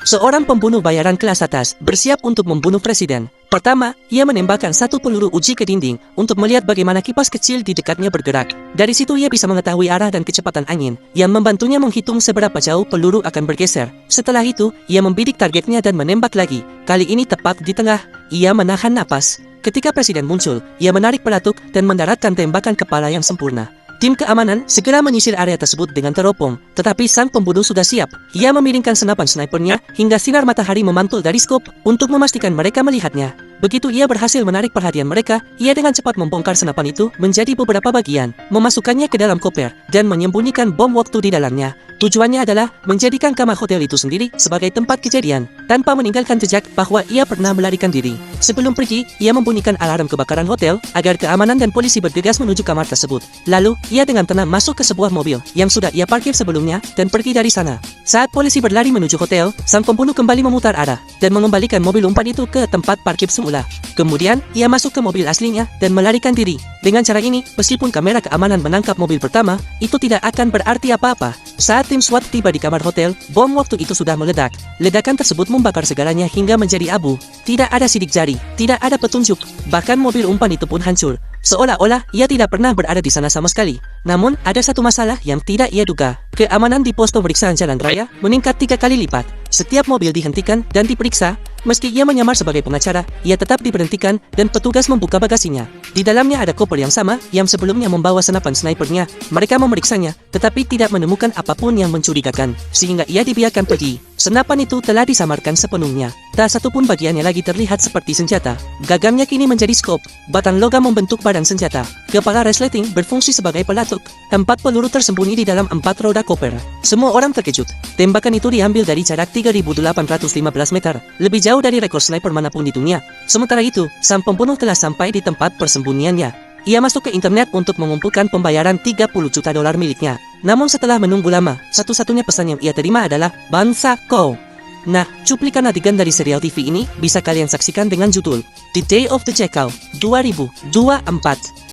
Seorang pembunuh bayaran kelas atas bersiap untuk membunuh presiden. Pertama, ia menembakkan satu peluru uji ke dinding untuk melihat bagaimana kipas kecil di dekatnya bergerak. Dari situ ia bisa mengetahui arah dan kecepatan angin, yang membantunya menghitung seberapa jauh peluru akan bergeser. Setelah itu, ia membidik targetnya dan menembak lagi. Kali ini tepat di tengah, ia menahan napas. Ketika presiden muncul, ia menarik pelatuk dan mendaratkan tembakan kepala yang sempurna. Tim keamanan segera menyisir area tersebut dengan teropong, tetapi sang pembunuh sudah siap. Ia memiringkan senapan snipernya hingga sinar matahari memantul dari skop untuk memastikan mereka melihatnya. Begitu ia berhasil menarik perhatian mereka, ia dengan cepat membongkar senapan itu menjadi beberapa bagian, memasukkannya ke dalam koper, dan menyembunyikan bom waktu di dalamnya. Tujuannya adalah menjadikan kamar hotel itu sendiri sebagai tempat kejadian, tanpa meninggalkan jejak bahwa ia pernah melarikan diri. Sebelum pergi, ia membunyikan alarm kebakaran hotel agar keamanan dan polisi bergegas menuju kamar tersebut. Lalu, ia dengan tenang masuk ke sebuah mobil yang sudah ia parkir sebelumnya dan pergi dari sana. Saat polisi berlari menuju hotel, sang pembunuh kembali memutar arah dan mengembalikan mobil umpan itu ke tempat parkir semula. Kemudian, ia masuk ke mobil aslinya dan melarikan diri. Dengan cara ini, meskipun kamera keamanan menangkap mobil pertama, itu tidak akan berarti apa-apa. Saat tim SWAT tiba di kamar hotel, bom waktu itu sudah meledak. Ledakan tersebut membakar segalanya hingga menjadi abu. Tidak ada sidik jari, tidak ada petunjuk, bahkan mobil umpan itu pun hancur. Seolah-olah ia tidak pernah berada di sana sama sekali. Namun, ada satu masalah yang tidak ia duga. Keamanan di pos pemeriksaan jalan raya meningkat 3 kali lipat. Setiap mobil dihentikan dan diperiksa. Meski ia menyamar sebagai pengacara, ia tetap diberhentikan dan petugas membuka bagasinya. Di dalamnya ada koper yang sama yang sebelumnya membawa senapan snipernya. Mereka memeriksanya, tetapi tidak menemukan apapun yang mencurigakan, sehingga ia dibiarkan pergi. Senapan itu telah disamarkan sepenuhnya. Tak satu pun bagiannya lagi terlihat seperti senjata. Gagangnya kini menjadi skop. Batang logam membentuk badan senjata. Kepala resleting berfungsi sebagai pelatuk. 4 peluru tersembunyi di dalam 4 roda koper. Semua orang terkejut. Tembakan itu diambil dari jarak 3.815 meter. Lebih jauh dari rekor sniper manapun di dunia. Sementara itu, sang pembunuh telah sampai di tempat persembunyiannya. Ia masuk ke internet untuk mengumpulkan pembayaran 30 juta dolar miliknya. Namun setelah menunggu lama, satu-satunya pesan yang ia terima adalah Bansa Kau. Nah, cuplikan adegan dari serial TV ini bisa kalian saksikan dengan judul The Day of the Jackal 2024.